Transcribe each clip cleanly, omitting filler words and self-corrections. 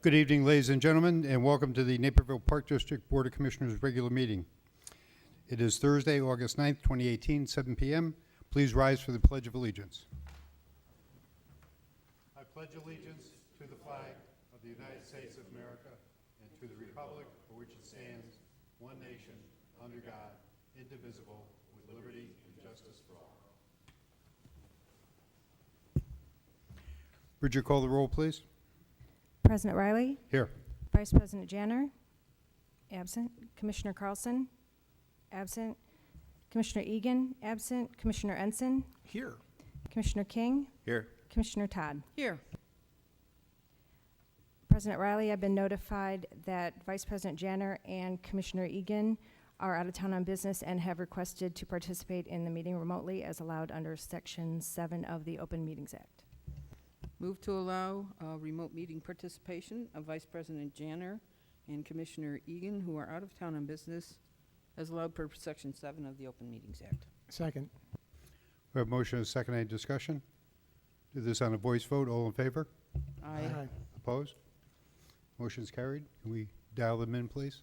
Good evening, ladies and gentlemen, and welcome to the Naperville Park District Board of Commissioners regular meeting. It is Thursday, August 9th, 2018, 7 p.m. Please rise for the Pledge of Allegiance. I pledge allegiance to the flag of the United States of America and to the republic for which it stands, one nation, under God, indivisible, with liberty and justice for all. Would you call the roll, please? President Riley? Here. Vice President Janner? Absent. Commissioner Carlson? Absent. Commissioner Egan? Absent. Commissioner Ensign? Here. Commissioner King? Here. Commissioner Todd? Here. President Riley, I've been notified that Vice President Janner and Commissioner Egan are out of town on business and have requested to participate in the meeting remotely as allowed under Section 7 of the Open Meetings Act. Move to allow remote meeting participation of Vice President Janner and Commissioner Egan, who are out of town on business, as allowed per Section 7 of the Open Meetings Act. Second. We have a motion and a second. Any discussion? Do this on a voice vote. All in favor? Aye. Opposed? Motion's carried. Can we dial them in, please?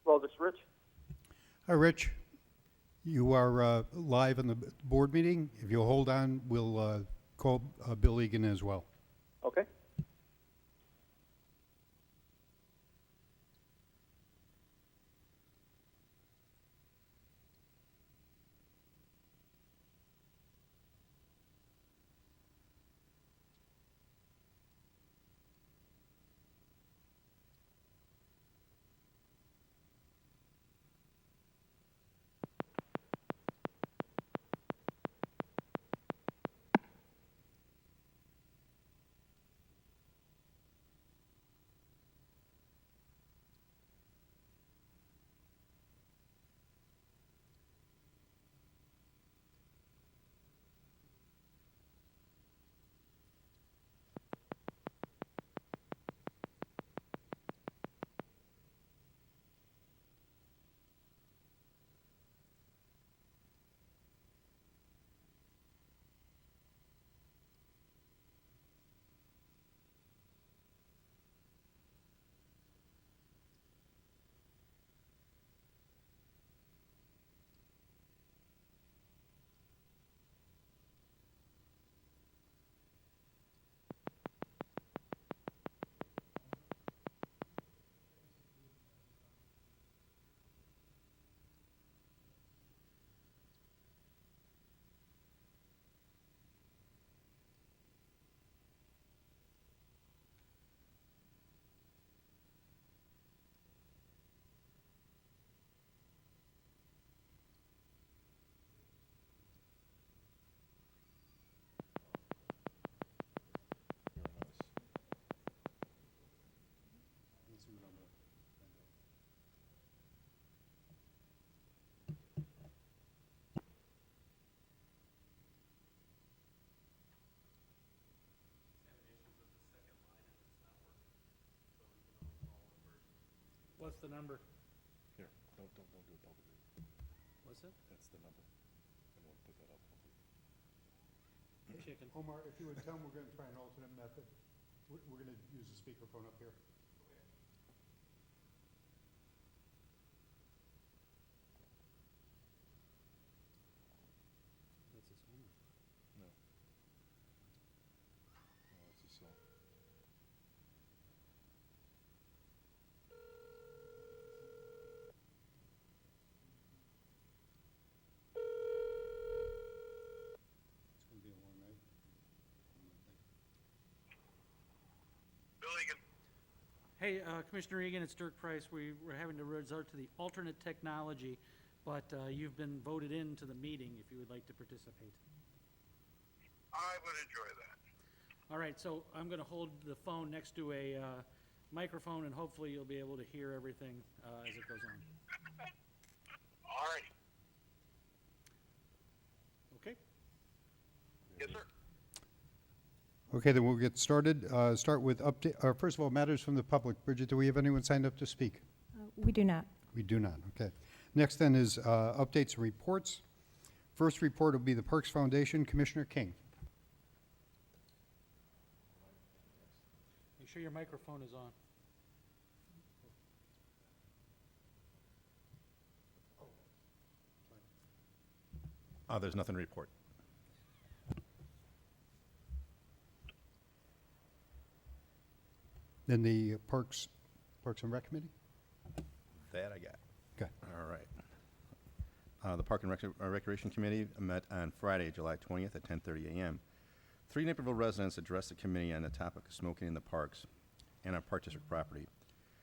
Hello, this is Rich. Hi, Rich. You are live in the board meeting. If you'll hold on, we'll call Bill Egan as well. Okay. What's the number? Here, don't do it publicly. What's it? That's the number. I won't put that up publicly. Chicken. Omar, if you would tell them we're going to try an alternate method. We're going to use the speakerphone up here. That's his home. No. No, it's a cell. It's going to be a long night. Hey, Commissioner Egan, it's Dirk Price. We were having to resort to the alternate technology, but you've been voted into the meeting if you would like to participate. I would enjoy that. All right, so I'm going to hold the phone next to a microphone, and hopefully you'll be able to hear everything as it goes on. All right. Okay? Yes, sir. Okay, then we'll get started. Start with update, first of all, matters from the public. Bridget, do we have anyone signed up to speak? We do not. We do not, okay. Next then is updates and reports. First report will be the Parks Foundation, Commissioner King. Make sure your microphone is on. There's nothing to report. Then the Parks and Rec Committee? That I got. Okay. All right. The Park and Recreation Committee met on Friday, July 20th at 10:30 a.m. 3 Naperville residents addressed the committee on the topic of smoking in the parks and on Park District property.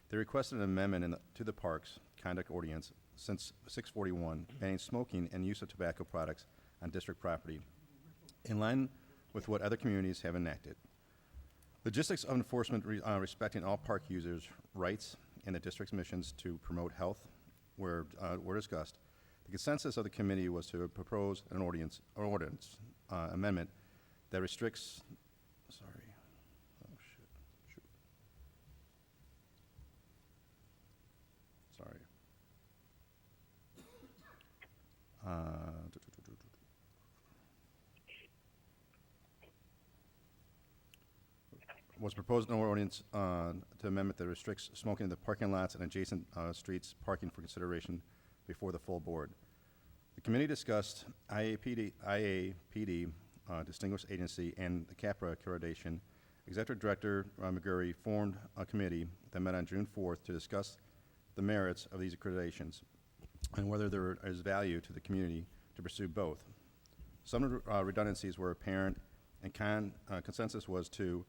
They requested an amendment to the parks conduct ordinance since 641 banning smoking and use of tobacco products on district property, in line with what other communities have enacted. Logistics of enforcement respecting all park users' rights and the district's missions to promote health were discussed. The consensus of the committee was to propose an ordinance amendment that restricts, was proposed an ordinance to amendment that restricts smoking in the parking lots and adjacent streets parking for consideration before the full board. The committee discussed IAPD, Distinguished Agency, and the CAPRA accreditation. Executive Director McGurry formed a committee that met on June 4th to discuss the merits of these accreditations and whether there is value to the community to pursue both. Some redundancies were apparent, and consensus was to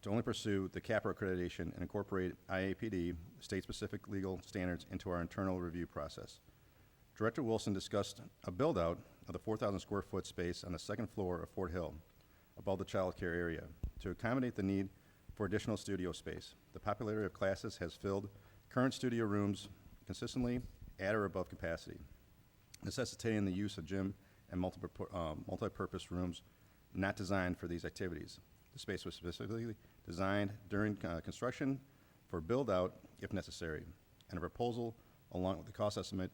only pursue the CAPRA accreditation and incorporate IAPD, state-specific legal standards, into our internal review process. Director Wilson discussed a build-out of the 4,000 square foot space on the second floor of Fort Hill, above the child care area, to accommodate the need for additional studio space. The popularity of classes has filled current studio rooms consistently at or above capacity, necessitating the use of gym and multi-purpose rooms not designed for these activities. The space was specifically designed during construction for build-out if necessary, and a proposal along with the cost estimate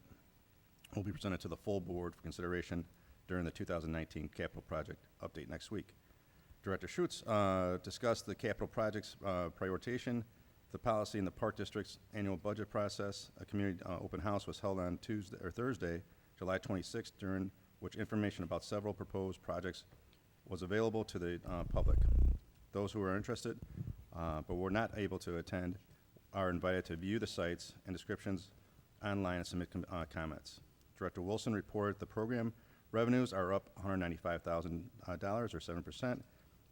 will be presented to the full board for consideration during the 2019 capital project update next week. Director Schutz discussed the capital projects prioritization, the policy in the Park District's annual budget process. A community open house was held on Thursday, July 26th, during which information about several proposed projects was available to the public. Those who are interested but were not able to attend are invited to view the sites and descriptions online and submit comments. Director Wilson reported the program revenues are up $195,000 or 7%,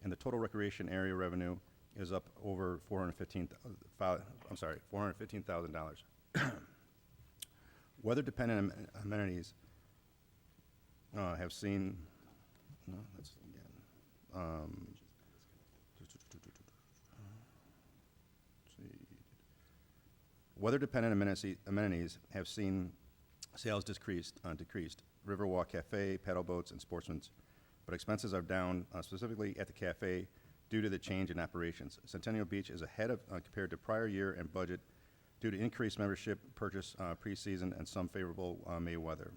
and the total recreation area revenue is up over $415,000. Weather-dependent amenities have seen. No, that's again. Weather-dependent amenities have seen sales decreased. Riverwalk Cafe, paddleboats, and sportsmen's, but expenses are down specifically at the cafe due to the change in operations. Centennial Beach is ahead of compared to prior year and budget due to increased membership purchase preseason and some favorable May weather.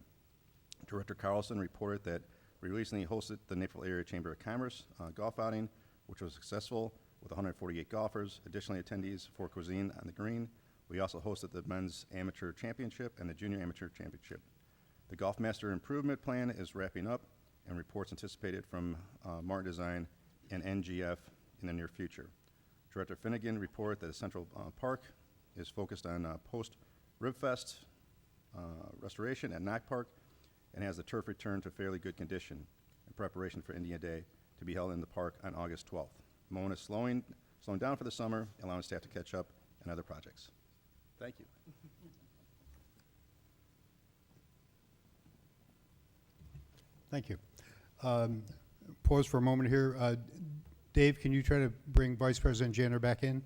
Director Carlson reported that we recently hosted the Naperville Area Chamber of Commerce golf outing, which was successful with 148 golfers. Additionally, attendees for cuisine on the green. We also hosted the Men's Amateur Championship and the Junior Amateur Championship. The Golf Master Improvement Plan is wrapping up, and reports anticipated from Martin Design and NGF in the near future. Director Finnegan reported that the Central Park is focused on post-Ribfest restoration at Knock Park and has the turf returned to fairly good condition in preparation for Indian Day to be held in the park on August 12th. Mowing is slowing down for the summer, allowing staff to catch up on other projects. Thank you. Thank you. Pause for a moment here. Dave, can you try to bring Vice President Janner back in?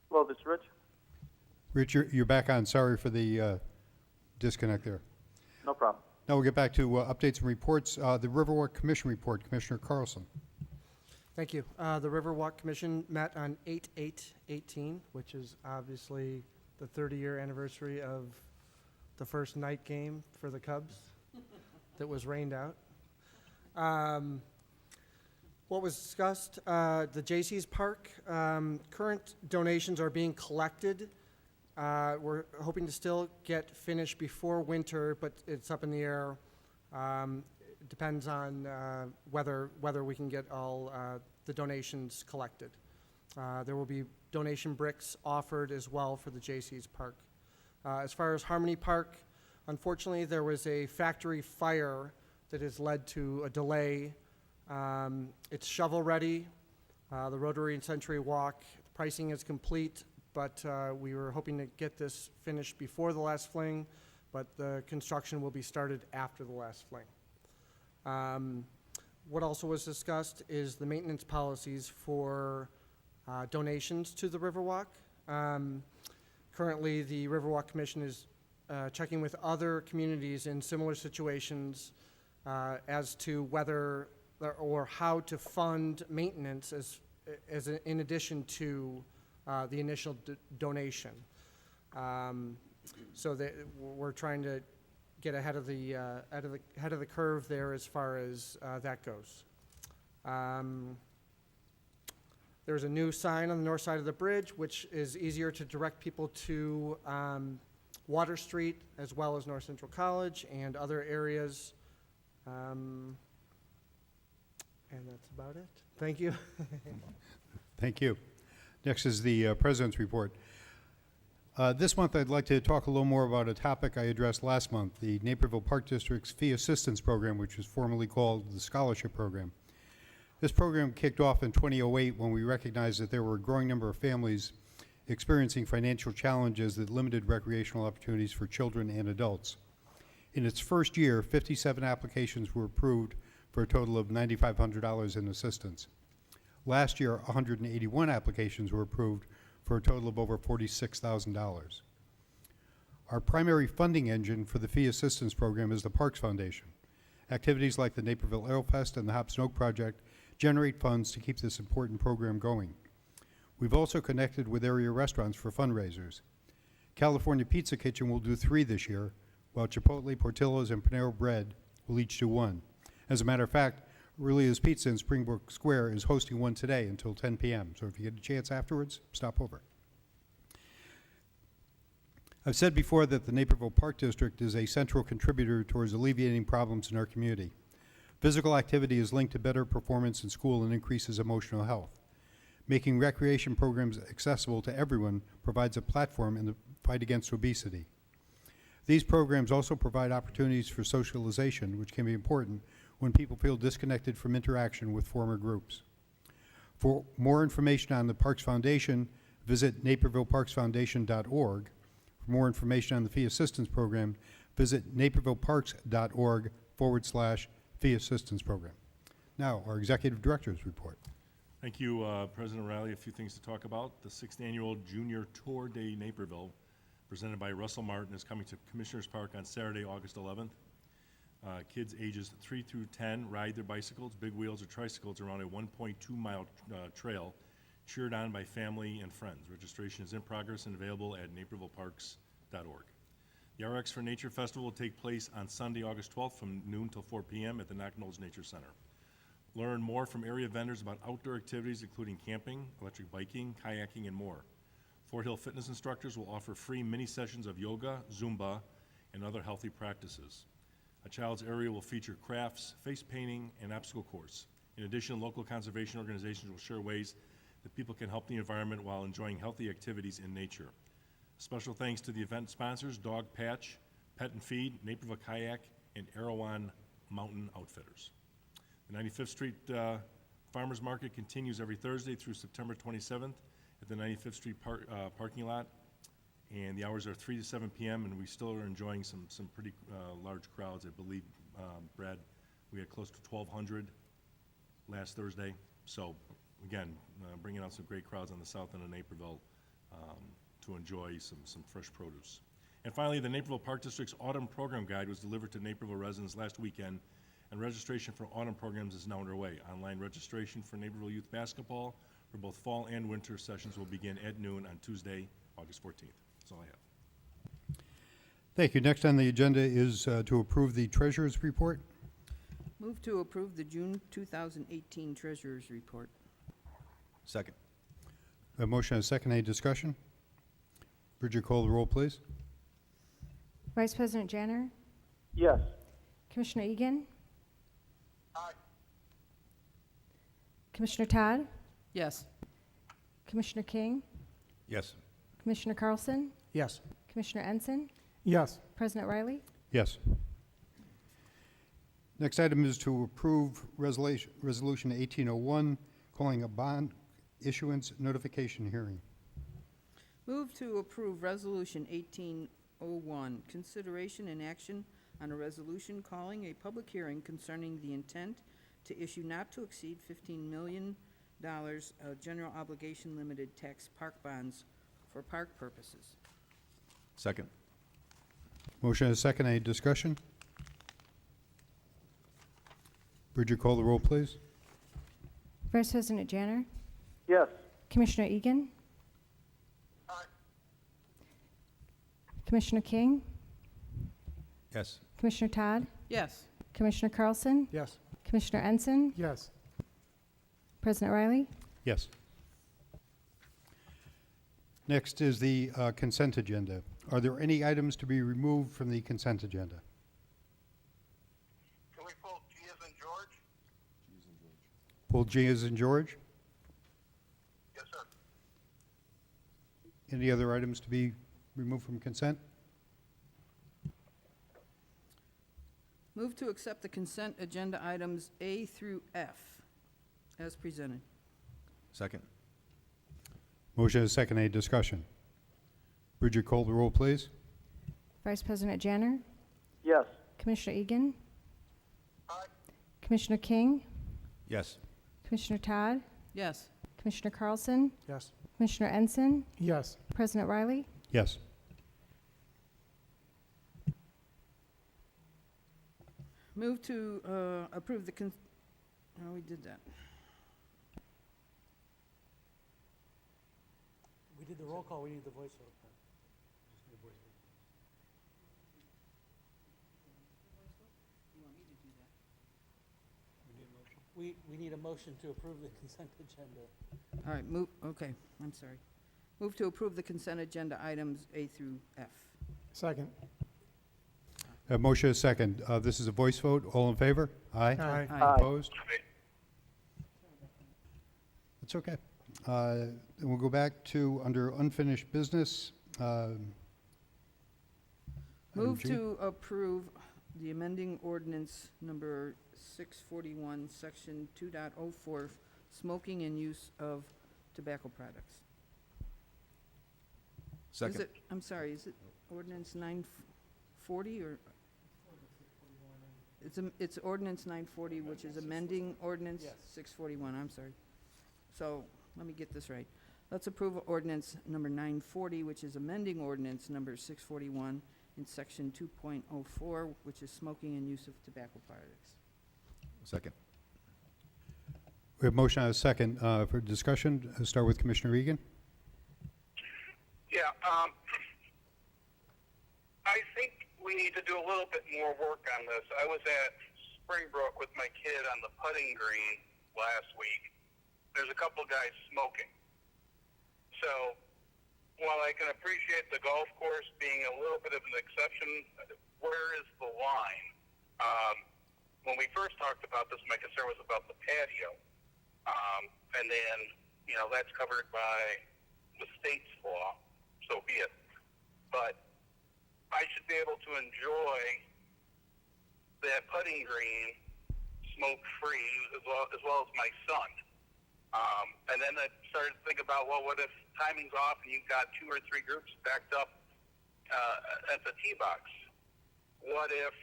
Hello, this is Rich. Rich, you're back on. Sorry for the disconnect there. No problem. Now we'll get back to updates and reports. The Riverwalk Commission report, Commissioner Carlson. Thank you. The Riverwalk Commission met on 8/8/18, which is obviously the 30-year anniversary of the first night game for the Cubs that was rained out. What was discussed, the J.C.'s Park, current donations are being collected. We're hoping to still get finished before winter, but it's up in the air. It depends on whether we can get all the donations collected. There will be donation bricks offered as well for the J.C.'s Park. As far as Harmony Park, unfortunately, there was a factory fire that has led to a delay. It's shovel-ready. The Rotary and Century Walk, pricing is complete, but we were hoping to get this finished before the last fling, but the construction will be started after the last fling. What also was discussed is the maintenance policies for donations to the Riverwalk. Currently, the Riverwalk Commission is checking with other communities in similar situations as to whether or how to fund maintenance in addition to the initial donation. So that we're trying to get ahead of the curve there as far as that goes. There's a new sign on the north side of the bridge, which is easier to direct people to Water Street as well as North Central College and other areas. And that's about it. Thank you. Thank you. Next is the President's report. This month, I'd like to talk a little more about a topic I addressed last month, the Naperville Park District's Fee Assistance Program, which was formerly called the Scholarship Program. This program kicked off in 2008 when we recognized that there were a growing number of families experiencing financial challenges that limited recreational opportunities for children and adults. In its first year, 57 applications were approved for a total of $9,500 in assistance. Last year, 181 applications were approved for a total of over $46,000. Our primary funding engine for the Fee Assistance Program is the Parks Foundation. Activities like the Naperville Aerofest and the Hop Snoke Project generate funds to keep this important program going. We've also connected with area restaurants for fundraisers. California Pizza Kitchen will do 3 this year, while Chipotle, Portillo's, and Panero Bread will each do 1. As a matter of fact, Aurelia's Pizza in Springbrook Square is hosting one today until 10 p.m., so if you get a chance afterwards, stop over. I've said before that the Naperville Park District is a central contributor towards alleviating problems in our community. Physical activity is linked to better performance in school and increases emotional health. Making recreation programs accessible to everyone provides a platform in the fight against obesity. These programs also provide opportunities for socialization, which can be important when people feel disconnected from interaction with former groups. For more information on the Parks Foundation, visit napervilleparksfoundation.org. For more information on the Fee Assistance Program, visit napervilleparks.org/Fee Assistance Program. Now, our Executive Director's report. Thank you, President Riley. A few things to talk about. The 6th Annual Junior Tour Day Naperville, presented by Russell Martin, is coming to Commissioners Park on Saturday, August 11th. Kids ages 3 through 10 ride their bicycles, big wheels, or tricycles around a 1.2-mile trail, cheered on by family and friends. Registration is in progress and available at napervilleparks.org. The RX for Nature Festival will take place on Sunday, August 12th from noon till 4 p.m. at the Knock Knolls Nature Center. Learn more from area vendors about outdoor activities including camping, electric biking, kayaking, and more. Fort Hill fitness instructors will offer free mini sessions of yoga, Zumba, and other healthy practices. A child's area will feature crafts, face painting, and obstacle course. In addition, local conservation organizations will share ways that people can help the environment while enjoying healthy activities in nature. Special thanks to the event sponsors, Dog Patch, Pet and Feed, Naperville Kayak, and Erewhon Mountain Outfitters. The 95th Street Farmers Market continues every Thursday through September 27th at the 95th Street parking lot, and the hours are 3 to 7 p.m., and we still are enjoying some pretty large crowds. I believe, Brad, we had close to 1,200 last Thursday. So, again, bringing out some great crowds on the south end of Naperville to enjoy some fresh produce. And finally, the Naperville Park District's Autumn Program Guide was delivered to Naperville residents last weekend, and registration for autumn programs is now underway. Online registration for Naperville Youth Basketball for both fall and winter sessions will begin at noon on Tuesday, August 14th. That's all I have. Thank you. Next on the agenda is to approve the treasurer's report. Move to approve the June 2018 Treasurers Report. Second. A motion and a second. Any discussion? Bridget, call the roll, please. Vice President Janner, Yes. Commissioner Egan, Aye. Commissioner Todd, Yes. Commissioner King, Yes. Commissioner Carlson, Yes. Commissioner Ensign, Yes. President Riley. Yes. Next item is to approve Resolution 1801, calling a bond issuance notification hearing. Move to approve Resolution 1801, consideration and action on a resolution calling a public hearing concerning the intent to issue not to exceed $15 million general obligation limited tax park bonds for park purposes. Second. Motion and a second. Any discussion? Bridget, call the roll, please. Vice President Janner, Yes. Commissioner Egan, Aye. Commissioner King, Yes. Commissioner Todd, Yes. Commissioner Carlson, Yes. Commissioner Ensign, Yes. President Riley. Yes. Next is the consent agenda. Are there any items to be removed from the consent agenda? Can we pull G as in George? Pull G as in George. Yes, sir. Any other items to be removed from consent? Move to accept the consent agenda items A through F as presented. Second. Motion is second. Any discussion? Bridget, call the roll, please. Vice President Janner, Yes. Commissioner Egan, Aye. Commissioner King, Yes. Commissioner Todd, Yes. Commissioner Carlson, Yes. Commissioner Ensign, Yes. President Riley. Yes. Move to approve the oh, we did that. We did the roll call, we need the voice vote. We need a motion to approve the consent agenda. All right, move, okay, I'm sorry. Move to approve the consent agenda items A through F. Second. A motion is second. This is a voice vote. All in favor? Aye. Aye. Aye. Opposed? Aye. It's okay. Then we'll go back to under unfinished business. Move G. to approve the amending ordinance number 641, section 2.04, smoking and use of tobacco products. Second. Is it, I'm sorry, is it ordinance 940 or? It's ordinance 940, which is amending ordinance 641, I'm sorry. So, let me get this right. Let's approve ordinance number 940, which is amending ordinance number 641 in section 2.04, which is smoking and use of tobacco products. Second. We have motion and a second for discussion. Start with Commissioner Egan. Yeah, I think we need to do a little bit more work on this. I was at Springbrook with my kid on the putting green last week. There's a couple guys smoking. So, while I can appreciate the golf course being a little bit of an exception, where is the line? When we first talked about this, my concern was about the patio. And then, you know, that's covered by the state's law, so be it. But I should be able to enjoy putting green smoke-free as well as my son. And then I started to think about, well, what if timing's off and you've got 2 or 3 groups backed up at the tee box? What if,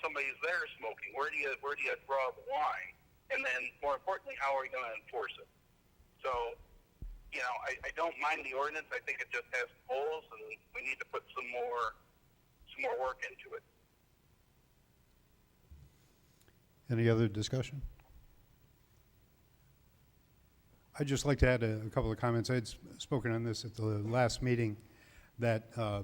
somebody's there smoking? Where do you draw the line? And then, more importantly, how are we going to enforce it? So, I don't mind the ordinance. I think it just has holes, and we need to put some more work into it. Any other discussion? I'd just like to add a couple of comments. I had spoken on this at the last meeting, that I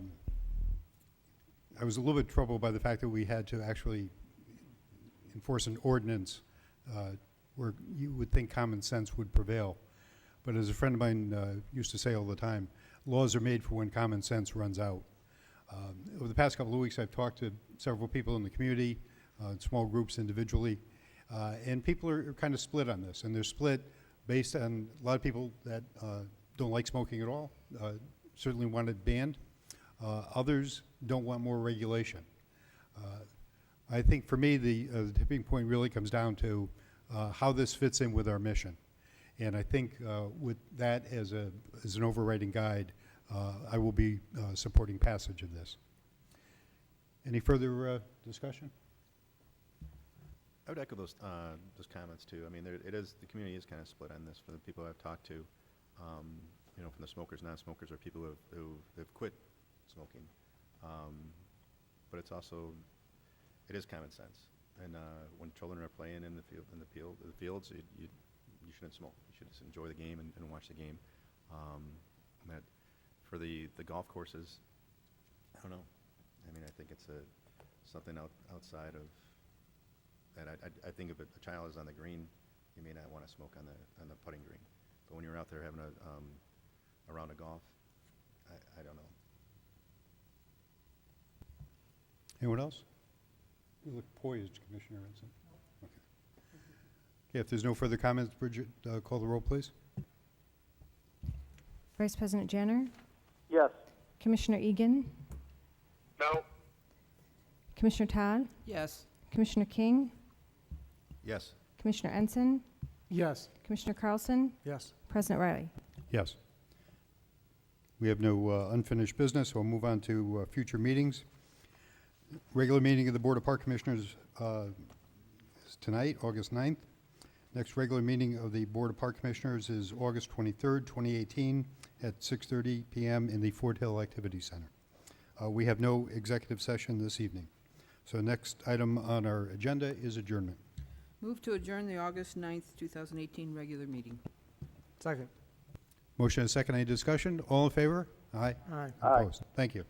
was a little bit troubled by the fact that we had to actually enforce an ordinance where you would think common sense would prevail. But as a friend of mine used to say all the time, laws are made for when common sense runs out. Over the past couple of weeks, I've talked to several people in the community, small groups individually, and people are kind of split on this. And they're split based on a lot of people that don't like smoking at all, certainly want it banned. Others don't want more regulation. I think for me, the tipping point really comes down to how this fits in with our mission. And I think with that as an overriding guide, I will be supporting passage of this. Any further discussion? I would echo those comments too. I mean, the community is kind of split on this for the people I've talked to, from the smokers, non-smokers, or people who have quit smoking. But it's also, it is common sense. And when children are playing in the fields, you shouldn't smoke. You should just enjoy the game and watch the game. For the golf courses, I don't know. I mean, I think it's something outside of that. I think if a child is on the green, you may not want to smoke on the putting green. But when you're out there having a round of golf, I don't know. Anyone else? You look poised, Commissioner Ensign. Okay. Okay, if there's no further comments, Bridget, call the roll, please. Vice President Janner, Yes. Commissioner Egan, No, Commissioner Todd, Yes. Commissioner King, Yes. Commissioner Ensign, Yes. Commissioner Carlson, Yes. President Riley. Yes. We have no unfinished business, so we'll move on to future meetings. Regular meeting of the Board of Park Commissioners is tonight, August 9th. Next regular meeting of the Board of Park Commissioners is August 23rd, 2018, at 6:30 p.m. in the Fort Hill Activity Center. We have no executive session this evening. So next item on our agenda is adjournment. Move to adjourn the August 9th, 2018 regular meeting. Second. Motion and second. Any discussion? All in favor? Aye. Aye. Aye. Opposed? Thank you.